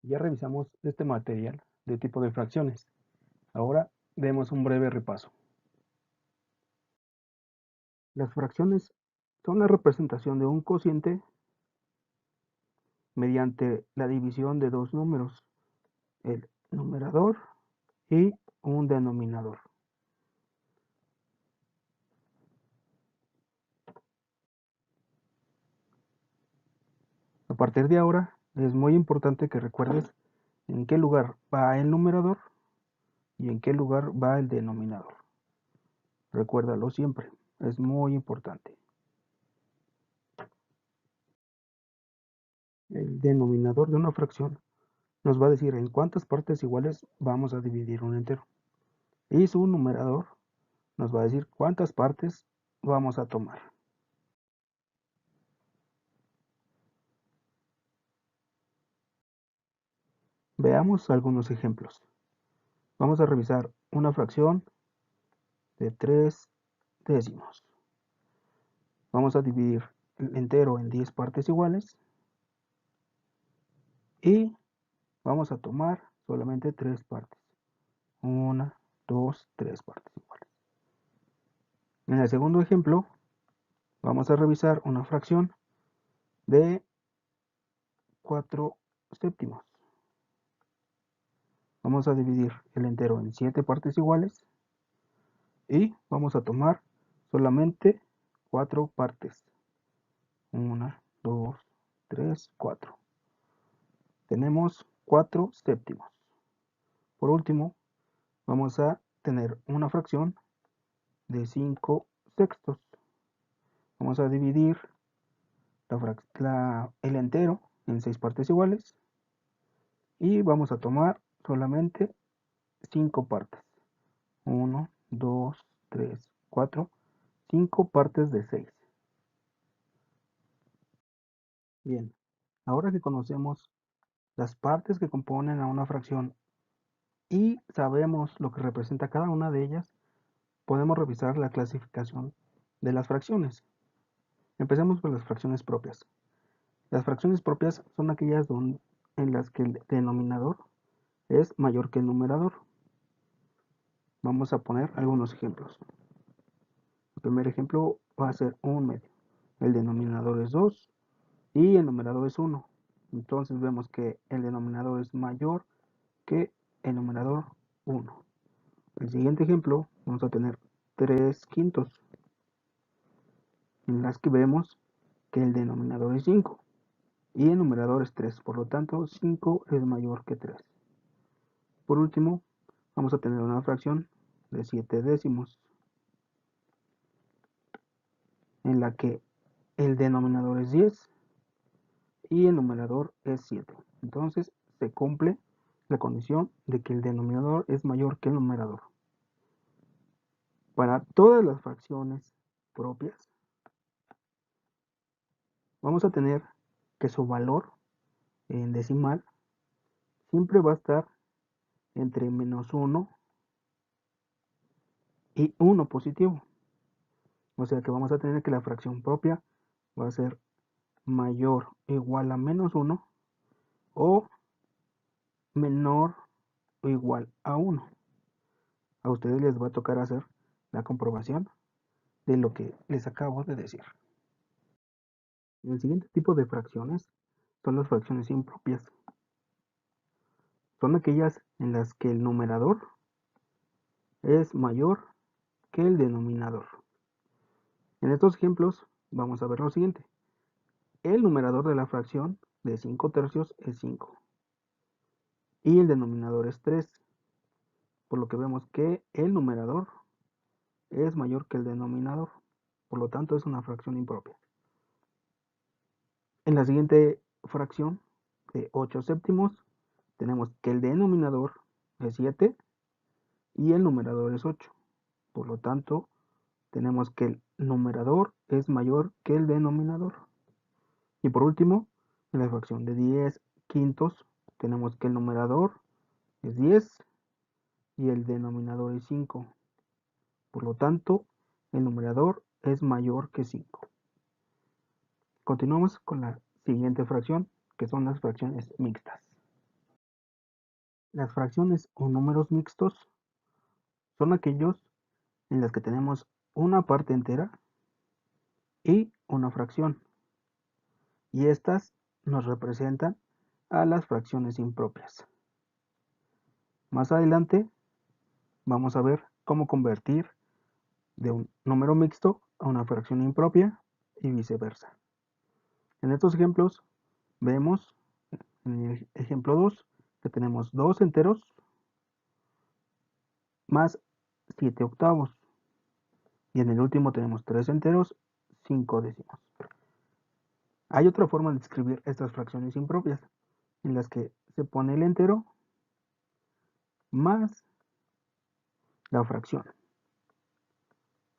Ya revisamos este material de tipo de fracciones. Ahora demos un breve repaso. Las fracciones son la representación de un cociente mediante la división de dos números, el numerador y un denominador. A partir de ahora es muy importante que recuerdes en qué lugar va el numerador y en qué lugar va el denominador. Recuérdalo siempre, es muy importante. El denominador de una fracción nos va a decir en cuántas partes iguales vamos a dividir un entero. Y su numerador nos va a decir cuántas partes vamos a tomar. Veamos algunos ejemplos. Vamos a revisar una fracción de 3 décimos. Vamos a dividir el entero en 10 partes iguales y vamos a tomar solamente 3 partes. 1, 2, 3 partes iguales. En el segundo ejemplo, vamos a revisar una fracción de 4 séptimos. Vamos a dividir el entero en 7 partes iguales y vamos a tomar solamente 4 partes. 1, 2, 3, 4. Tenemos 4 séptimos. Por último, vamos a tener una fracción de 5 sextos. Vamos a dividir el entero en 6 partes iguales y vamos a tomar solamente 5 partes. 1, 2, 3, 4, 5 partes de 6. Bien, ahora que conocemos las partes que componen a una fracción y sabemos lo que representa cada una de ellas, podemos revisar la clasificación de las fracciones. Empecemos por las fracciones propias. Las fracciones propias son aquellas en las que el denominador es mayor que el numerador. Vamos a poner algunos ejemplos. El primer ejemplo va a ser un medio. El denominador es 2 y el numerador es 1. Entonces vemos que el denominador es mayor que el numerador 1. El siguiente ejemplo vamos a tener 3 quintos, en las que vemos que el denominador es 5 y el numerador es 3, por lo tanto 5 es mayor que 3. Por último, vamos a tener una fracción de 7 décimos, en la que el denominador es 10 y el numerador es 7. Entonces se cumple la condición de que el denominador es mayor que el numerador. Para todas las fracciones propias, vamos a tener que su valor en decimal siempre va a estar entre -1 y 1 positivo. O sea que vamos a tener que la fracción propia va a ser mayor o igual a -1 o menor o igual a 1. A ustedes les va a tocar hacer la comprobación de lo que les acabo de decir. El siguiente tipo de fracciones son las fracciones impropias. Son aquellas en las que el numerador es mayor que el denominador. En estos ejemplos vamos a ver lo siguiente. El numerador de la fracción de 5 tercios es 5 y el denominador es 3, por lo que vemos que el numerador es mayor que el denominador, por lo tanto es una fracción impropia. En la siguiente fracción de 8 séptimos tenemos que el denominador es 7 y el numerador es 8, por lo tanto tenemos que el numerador es mayor que el denominador. Y por último, en la fracción de 10 quintos tenemos que el numerador es 10 y el denominador es 5. Por lo tanto, el numerador es mayor que 5. Continuamos con la siguiente fracción, que son las fracciones mixtas. Las fracciones o números mixtos son aquellos en los que tenemos una parte entera y una fracción, y estas nos representan a las fracciones impropias. Más adelante vamos a ver cómo convertir de un número mixto a una fracción impropia y viceversa. En estos ejemplos vemos en el ejemplo 2 que tenemos 2 enteros más 7 octavos, y en el último tenemos 3 enteros, 5 décimos. Hay otra forma de escribir estas fracciones impropias, en las que se pone el entero más la fracción,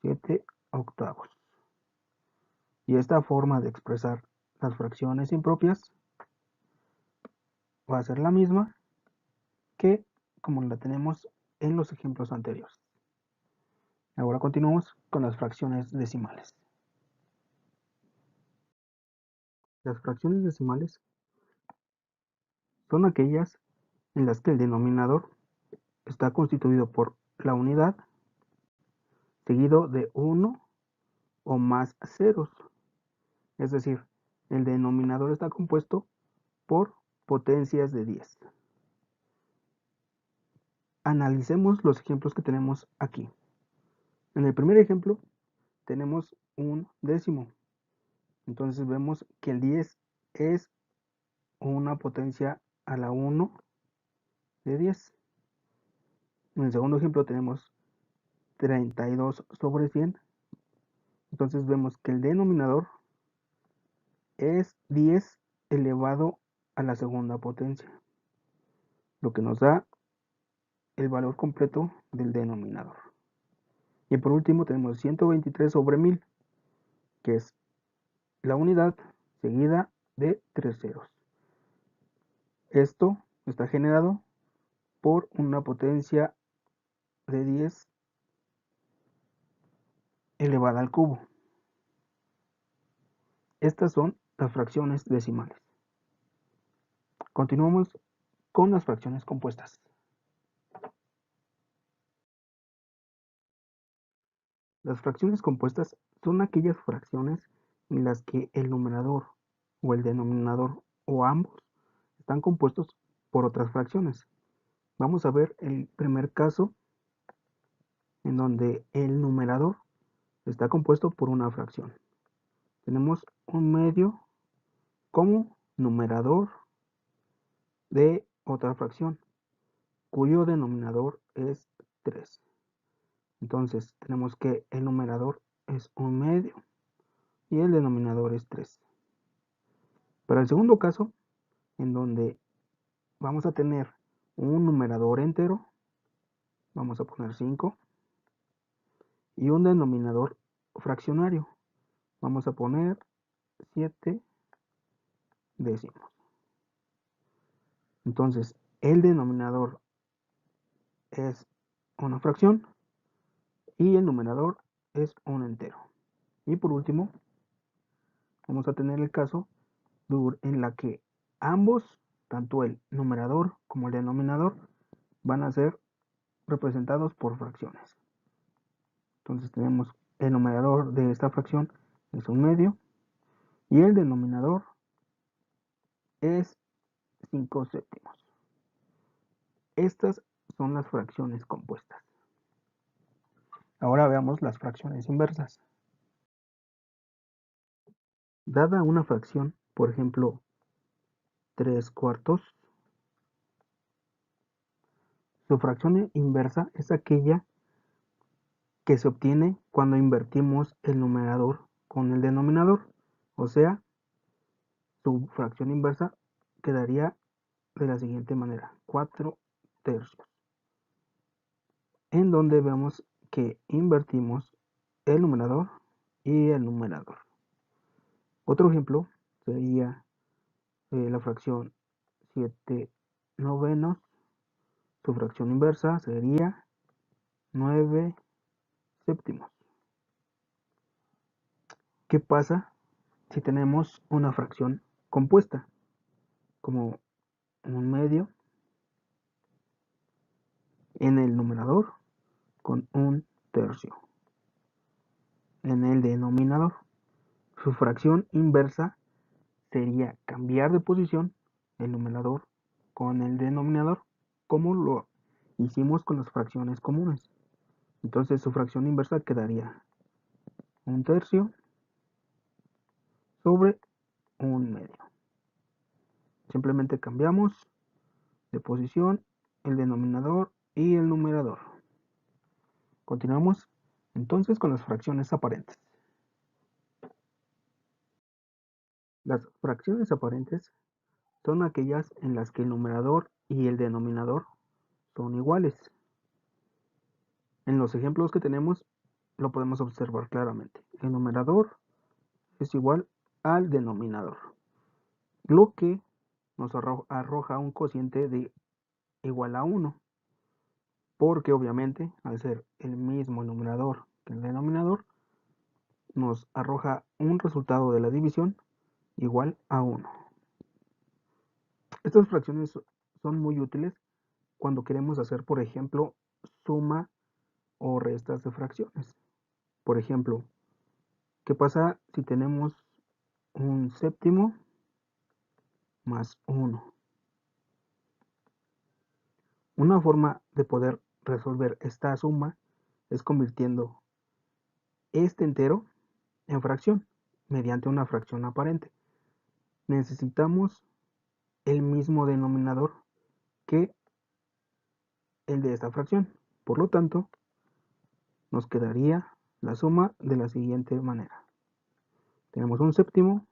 7 octavos. Y esta forma de expresar las fracciones impropias va a ser la misma que como la tenemos en los ejemplos anteriores. Ahora continuamos con las fracciones decimales. Las fracciones decimales son aquellas en las que el denominador está constituido por la unidad seguido de 1 o más ceros. Es decir, el denominador está compuesto por potencias de 10. Analicemos los ejemplos que tenemos aquí. En el primer ejemplo tenemos un décimo. Entonces vemos que el 10 es una potencia a la 1 de 10. En el segundo ejemplo tenemos 32 sobre 100. Entonces vemos que el denominador es 10 elevado a la segunda potencia, lo que nos da el valor completo del denominador. Y por último tenemos 123 sobre 1000, que es la unidad seguida de 3 ceros. Esto está generado por una potencia de 10 elevada al cubo. Estas son las fracciones decimales. Continuamos con las fracciones compuestas. Las fracciones compuestas son aquellas fracciones en las que el numerador o el denominador o ambos están compuestos por otras fracciones. Vamos a ver el primer caso en donde el numerador está compuesto por una fracción. Tenemos un medio como numerador de otra fracción, cuyo denominador es 3. Entonces tenemos que el numerador es un medio y el denominador es 3. Para el segundo caso, en donde vamos a tener un numerador entero, vamos a poner 5, y un denominador fraccionario, vamos a poner 7 décimos. Entonces, el denominador es una fracción y el numerador es un entero. Y por último, vamos a tener el caso en la que ambos, tanto el numerador como el denominador, van a ser representados por fracciones. Entonces tenemos el numerador de esta fracción es un medio y el denominador es 5 séptimos. Estas son las fracciones compuestas. Ahora veamos las fracciones inversas. Dada una fracción, por ejemplo, 3 cuartos, su fracción inversa es aquella que se obtiene cuando invertimos el numerador con el denominador. O sea, su fracción inversa quedaría de la siguiente manera: 4 tercios. En donde vemos que invertimos el numerador y el numerador. Otro ejemplo sería la fracción 7 novenos. Su fracción inversa sería 9 séptimos. ¿Qué pasa si tenemos una fracción compuesta, como un medio en el numerador con 1/3. En el denominador, su fracción inversa sería cambiar de posición el numerador con el denominador, como lo hicimos con las fracciones comunes. Entonces su fracción inversa quedaría 1/3 sobre 1/2. Simplemente cambiamos de posición el denominador y el numerador. Continuamos entonces con las fracciones aparentes. Las fracciones aparentes son aquellas en las que el numerador y el denominador son iguales. En los ejemplos que tenemos lo podemos observar claramente. El numerador es igual al denominador, lo que nos arroja un cociente de igual a 1, porque obviamente al ser el mismo el numerador que el denominador, nos arroja un resultado de la división igual a 1. Estas fracciones son muy útiles cuando queremos hacer, por ejemplo, suma o restas de fracciones. Por ejemplo, ¿qué pasa si tenemos un séptimo más 1? Una forma de poder resolver esta suma es convirtiendo este entero en fracción mediante una fracción aparente. Necesitamos el mismo denominador que el de esta fracción. Por lo tanto, nos quedaría la suma de la siguiente manera. Tenemos un séptimo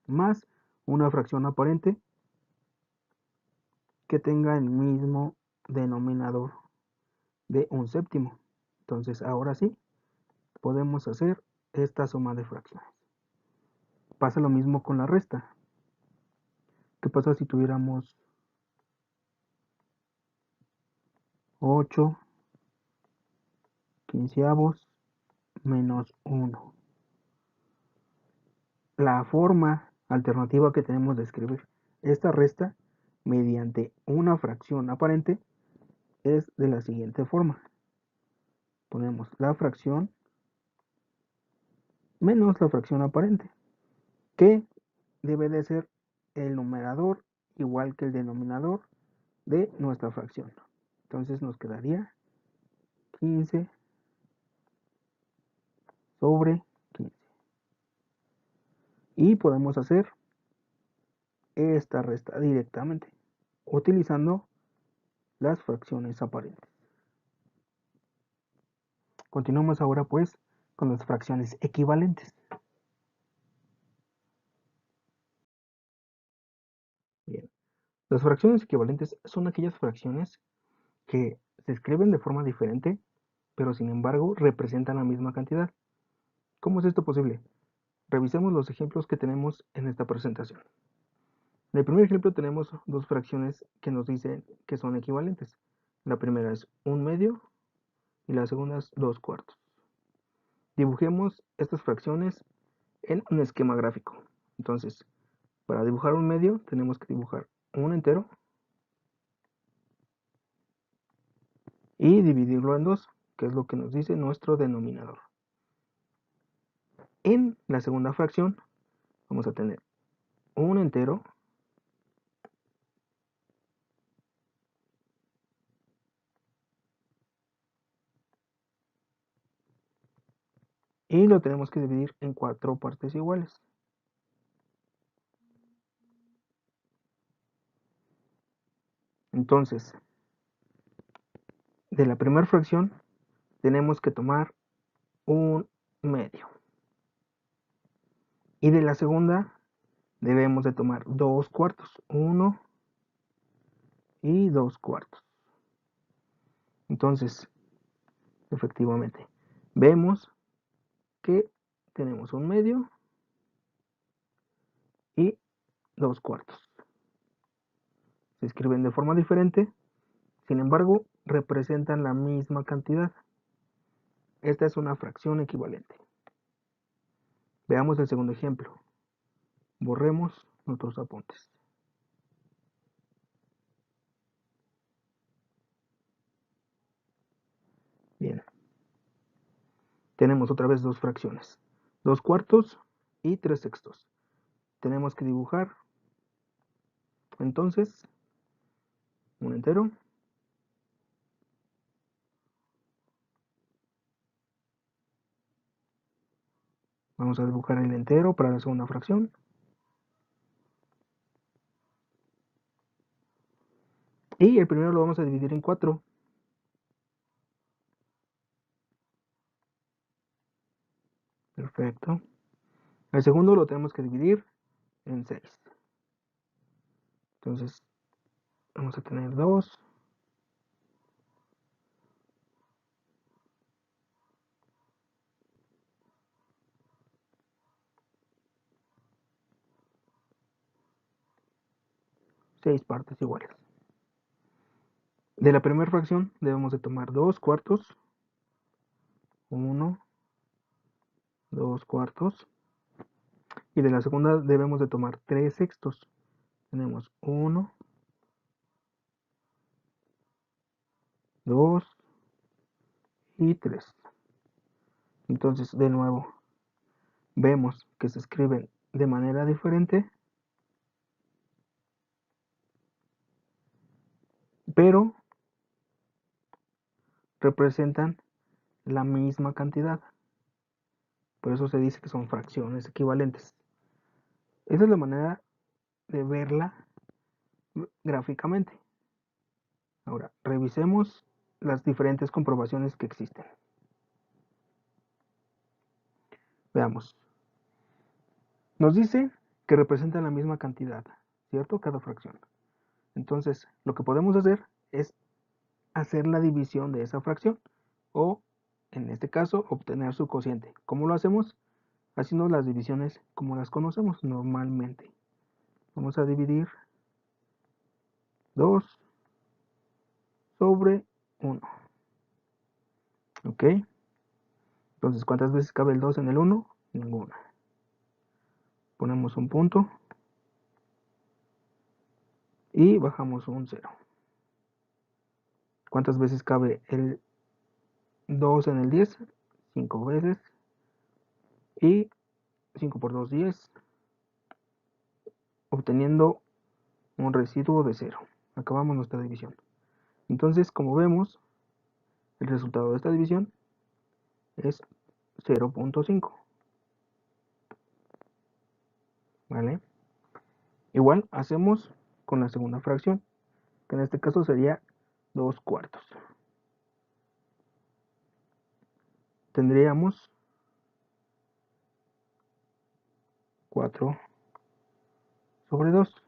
más una fracción aparente que tenga el mismo denominador de un séptimo. Entonces, ahora sí, podemos hacer esta suma de fracciones. Pasa lo mismo con la resta. ¿Qué pasa si tuviéramos 8 quinceavos menos 1? La forma alternativa que tenemos de escribir esta resta mediante una fracción aparente es de la siguiente forma. Ponemos la fracción menos la fracción aparente, que debe de ser el numerador igual que el denominador de nuestra fracción. Entonces nos quedaría 15 sobre 15. Y podemos hacer esta resta directamente utilizando las fracciones aparentes. Continuamos ahora pues con las fracciones equivalentes. Bien. Las fracciones equivalentes son aquellas fracciones que se escriben de forma diferente, pero sin embargo representan la misma cantidad. ¿Cómo es esto posible? Revisemos los ejemplos que tenemos en esta presentación. En el primer ejemplo tenemos dos fracciones que nos dicen que son equivalentes. La primera es 1/2 y la segunda es 2/4. Dibujemos estas fracciones en un esquema gráfico. Entonces, para dibujar 1/2 tenemos que dibujar un entero y dividirlo en 2, que es lo que nos dice nuestro denominador. En la segunda fracción vamos a tener un entero y lo tenemos que dividir en 4 partes iguales. Entonces, de la primera fracción tenemos que tomar 1/2. Y de la segunda debemos de tomar 2/4, 1 y 2/4. Entonces, efectivamente, vemos que tenemos 1/2 y 2/4. Se escriben de forma diferente, sin embargo, representan la misma cantidad. Esta es una fracción equivalente. Veamos el segundo ejemplo. Borremos nuestros apuntes. tenemos otra vez dos fracciones, 2/4 y 3/6. Tenemos que dibujar entonces un entero. Vamos a dibujar el entero para la segunda fracción. Y el primero lo vamos a dividir en 4. Perfecto. El segundo lo tenemos que dividir en 6. Entonces vamos a tener 2. Seis partes iguales. De la primera fracción debemos de tomar 2/4, 1, 2/4. Y de la segunda debemos de tomar 3/6. Tenemos 1, 2 y 3. Entonces, de nuevo, vemos que se escriben de manera diferente, pero representan la misma cantidad. Por eso se dice que son fracciones equivalentes. Esa es la manera de verla gráficamente. Ahora, revisemos las diferentes comprobaciones que existen. Veamos. Nos dice que representan la misma cantidad, ¿cierto? Cada fracción. Entonces, lo que podemos hacer es hacer la división de esa fracción o, en este caso, obtener su cociente. ¿Cómo lo hacemos? Haciendo las divisiones como las conocemos normalmente. Vamos a dividir 2 sobre 1. ¿Ok? Entonces, ¿cuántas veces cabe el 2 en el 1? Ninguna. Ponemos un punto y bajamos un 0. ¿Cuántas veces cabe el 2 en el 10? 5 veces. Y 5 por 2, 10. Obteniendo un residuo de 0. Acabamos nuestra división. Entonces, como vemos, el resultado de esta división es 0.5. ¿Vale? Igual hacemos con la segunda fracción, que en este caso sería 2/4. Tendríamos 4 sobre 2.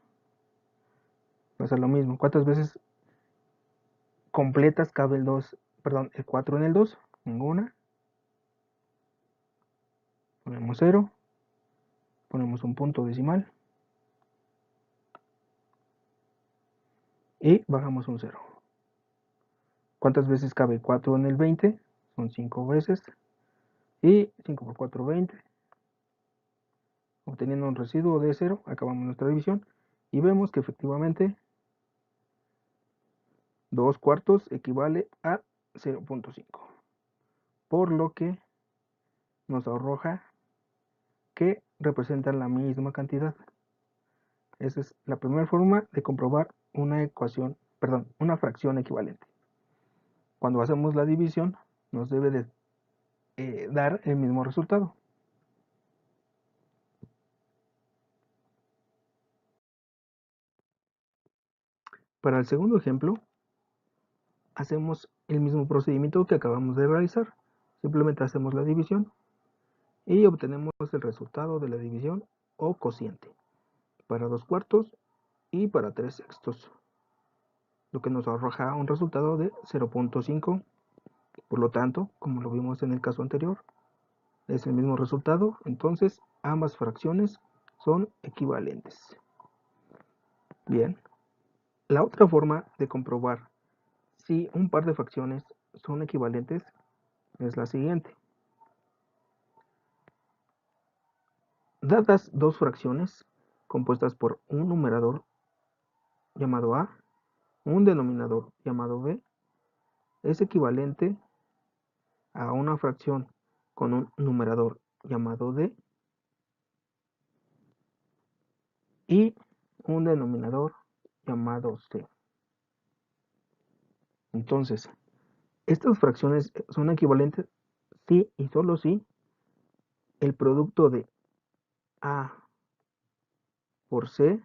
Pasa lo mismo. ¿Cuántas veces completas cabe el 4 en el 2? Ninguna. Ponemos 0. Ponemos un punto decimal. Y bajamos un 0. ¿Cuántas veces cabe 4 en el 20? Son 5 veces. Y 5 por 4, 20. Obteniendo un residuo de 0, acabamos nuestra división. Y vemos que efectivamente 2/4 equivale a 0.5. Por lo que nos arroja que representan la misma cantidad. Esa es la primera forma de comprobar una fracción equivalente. Cuando hacemos la división, nos debe de dar el mismo resultado. Para el segundo ejemplo, hacemos el mismo procedimiento que acabamos de realizar. Simplemente hacemos la división y obtenemos el resultado de la división o cociente para 2/4 y para 3/6, lo que nos arroja un resultado de 0.5. Por lo tanto, como lo vimos en el caso anterior, es el mismo resultado, entonces ambas fracciones son equivalentes. Bien, la otra forma de comprobar si un par de fracciones son equivalentes es la siguiente. Dadas dos fracciones compuestas por un numerador llamado A, un denominador llamado B, es equivalente a una fracción con un numerador llamado d y un denominador llamado c. Entonces, estas fracciones son equivalentes si y solo si el producto de a por c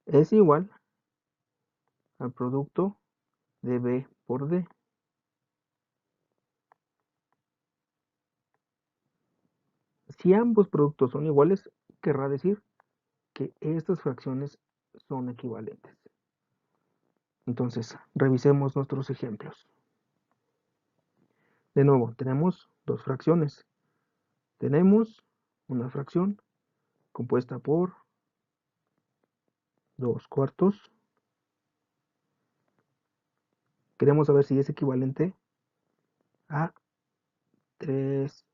es igual al producto de b por d. Si ambos productos son iguales, querrá decir que estas fracciones son equivalentes. Entonces, revisemos nuestros ejemplos. De nuevo, tenemos dos fracciones. Tenemos una fracción compuesta por 2/4. Queremos saber si es equivalente a 3/6.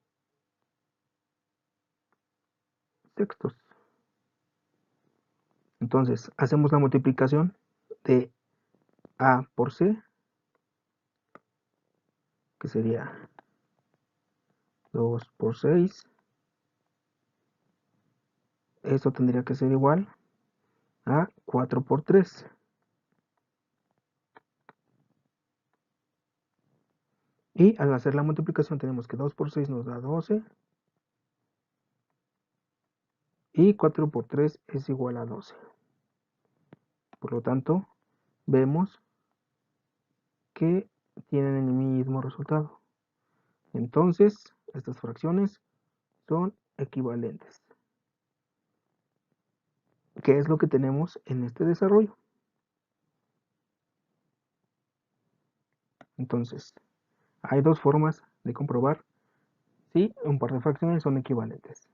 Entonces, hacemos la multiplicación de a por c, que sería 2 por 6. Esto tendría que ser igual a 4 por 3. Y al hacer la multiplicación tenemos que 2 por 6 nos da 12. Y 4 por 3 es igual a 12. Por lo tanto, vemos que tienen el mismo resultado. Entonces, estas fracciones son equivalentes. ¿Qué es lo que tenemos en este desarrollo? Entonces, hay dos formas de comprobar si un par de fracciones son equivalentes.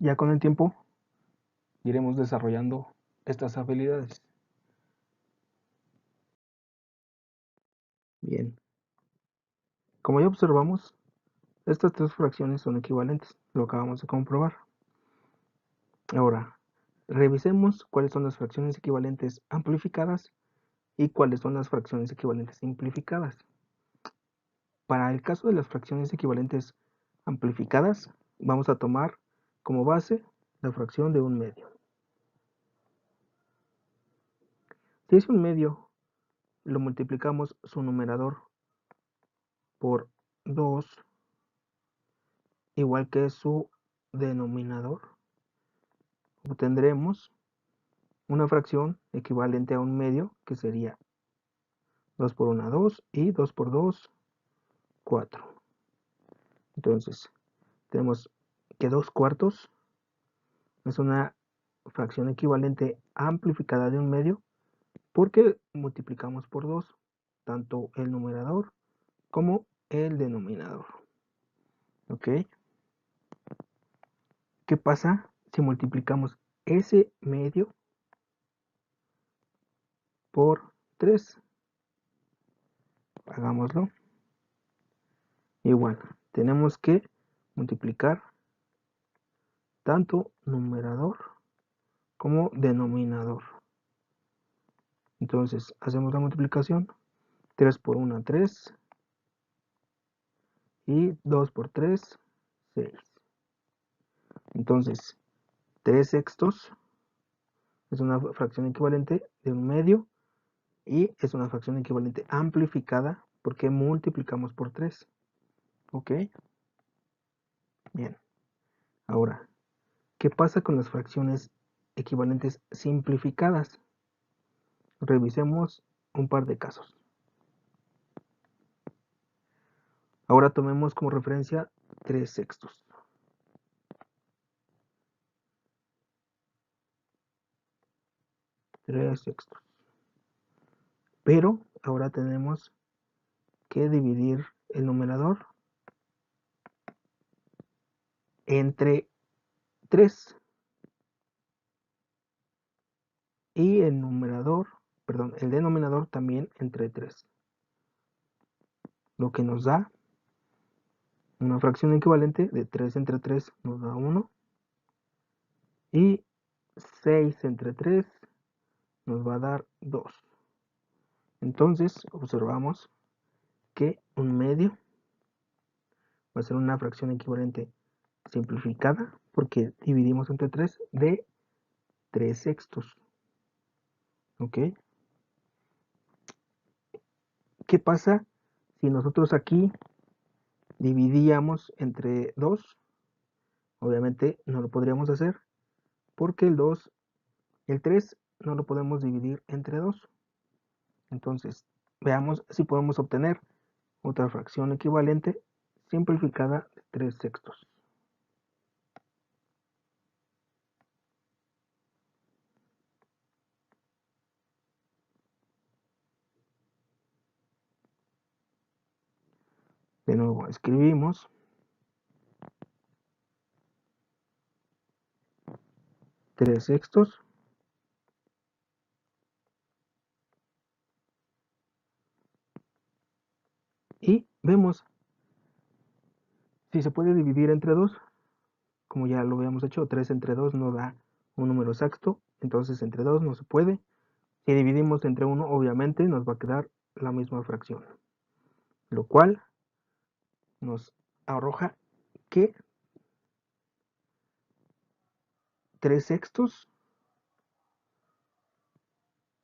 Ya con el tiempo iremos desarrollando estas habilidades. Bien, como ya observamos, estas tres fracciones son equivalentes, lo acabamos de comprobar. Ahora, revisemos cuáles son las fracciones equivalentes amplificadas y cuáles son las fracciones equivalentes simplificadas. Para el caso de las fracciones equivalentes amplificadas, vamos a tomar como base la fracción de un medio. Si es un medio, lo multiplicamos su numerador por 2, igual que su denominador, obtendremos una fracción equivalente a un medio, que sería 2 por 1, 2, y 2 por 2, 4. Entonces, tenemos que 2/4 es una fracción equivalente amplificada de un medio, porque multiplicamos por 2 tanto el numerador como el denominador. ¿Ok? ¿Qué pasa si multiplicamos ese medio por 3? Hagámoslo. Igual, tenemos que multiplicar tanto numerador como denominador. Entonces, hacemos la multiplicación. 3 por 1, 3. Y 2 por 3, 6. Entonces, 3/6 es una fracción equivalente de un medio y es una fracción equivalente amplificada porque multiplicamos por 3. ¿Ok? Bien. Ahora, ¿qué pasa con las fracciones equivalentes simplificadas? Revisemos un par de casos. Ahora tomemos como referencia 3/6. 3/6. Pero ahora tenemos que dividir el numerador entre 3 y el denominador también entre 3, lo que nos da una fracción equivalente de 3 entre 3 nos da 1 y 6 entre 3 nos va a dar 2. Entonces observamos que 1/2 va a ser una fracción equivalente simplificada, porque dividimos entre 3, de 3/6. ¿Ok? ¿Qué pasa si nosotros aquí dividíamos entre 2? Obviamente no lo podríamos hacer, porque el 3 no lo podemos dividir entre 2. Entonces, veamos si podemos obtener otra fracción equivalente simplificada de 3/6. De nuevo, escribimos 3/6 y vemos si se puede dividir entre 2. Como ya lo habíamos hecho, 3 entre 2 no da un número exacto, entonces entre 2 no se puede. Si dividimos entre 1, obviamente nos va a quedar la misma fracción, lo cual nos arroja que 3/6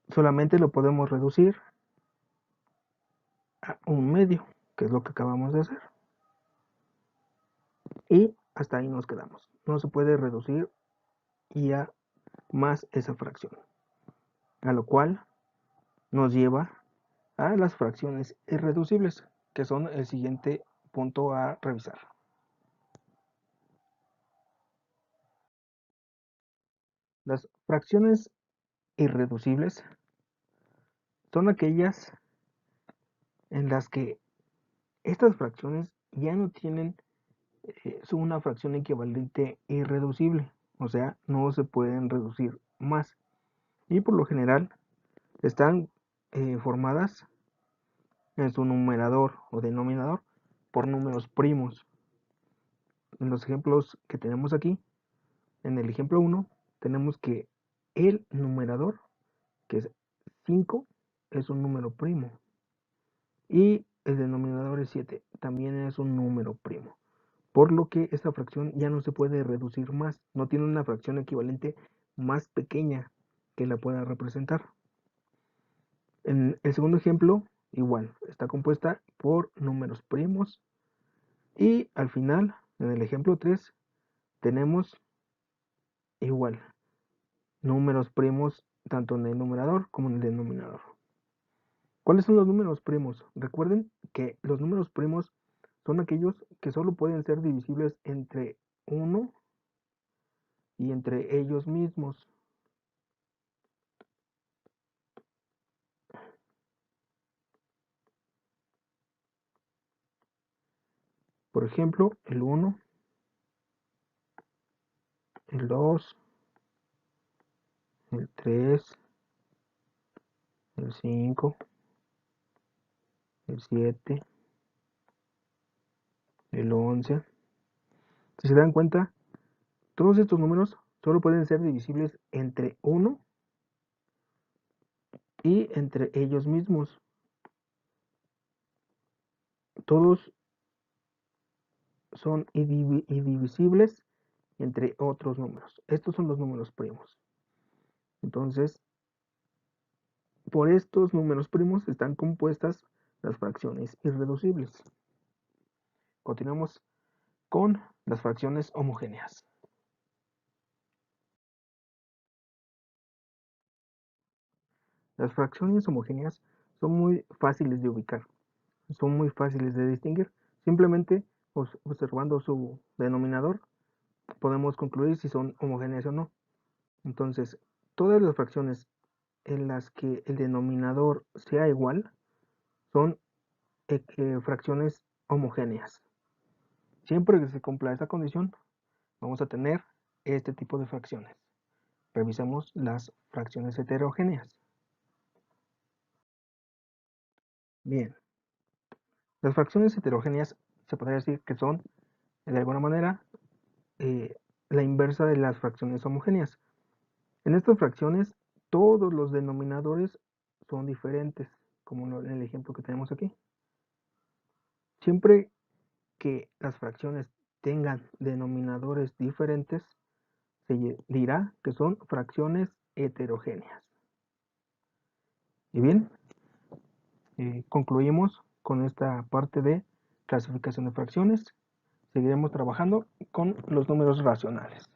solamente lo podemos reducir a 1/2, que es lo que acabamos de hacer. Y hasta ahí nos quedamos. No se puede reducir ya más esa fracción. A lo cual nos lleva a las fracciones irreducibles, que son el siguiente punto a revisar. Las fracciones irreducibles son aquellas en las que estas fracciones ya no tienen una fracción equivalente irreducible, o sea, no se pueden reducir más. Y por lo general están formadas en su numerador o denominador por números primos. En los ejemplos que tenemos aquí, en el ejemplo 1, tenemos que el numerador, que es 5, es un número primo. Y el denominador es 7, también es un número primo. Por lo que esta fracción ya no se puede reducir más, no tiene una fracción equivalente más pequeña que la pueda representar. En el segundo ejemplo, igual, está compuesta por números primos. Y al final, en el ejemplo 3, tenemos igual, números primos tanto en el numerador como en el denominador. ¿Cuáles son los números primos? Recuerden que los números primos son aquellos que solo pueden ser divisibles entre 1 y entre ellos mismos. Por ejemplo, el 1, el 2, el 3, el 5, el 7, el 11. Si se dan cuenta, todos estos números solo pueden ser divisibles entre 1 y entre ellos mismos. Todos son indivisibles entre otros números. Estos son los números primos. Entonces, por estos números primos están compuestas las fracciones irreducibles. Continuamos con las fracciones homogéneas. Las fracciones homogéneas son muy fáciles de ubicar, son muy fáciles de distinguir. Simplemente observando su denominador podemos concluir si son homogéneas o no. Entonces, todas las fracciones en las que el denominador sea igual son fracciones homogéneas. Siempre que se cumpla esta condición, vamos a tener este tipo de fracciones. Revisemos las fracciones heterogéneas. Bien, las fracciones heterogéneas se podría decir que son, de alguna manera, la inversa de las fracciones homogéneas. En estas fracciones, todos los denominadores son diferentes, como en el ejemplo que tenemos aquí. Siempre que las fracciones tengan denominadores diferentes, se dirá que son fracciones heterogéneas. Y bien, concluimos con esta parte de clasificación de fracciones. Seguiremos trabajando con los números racionales.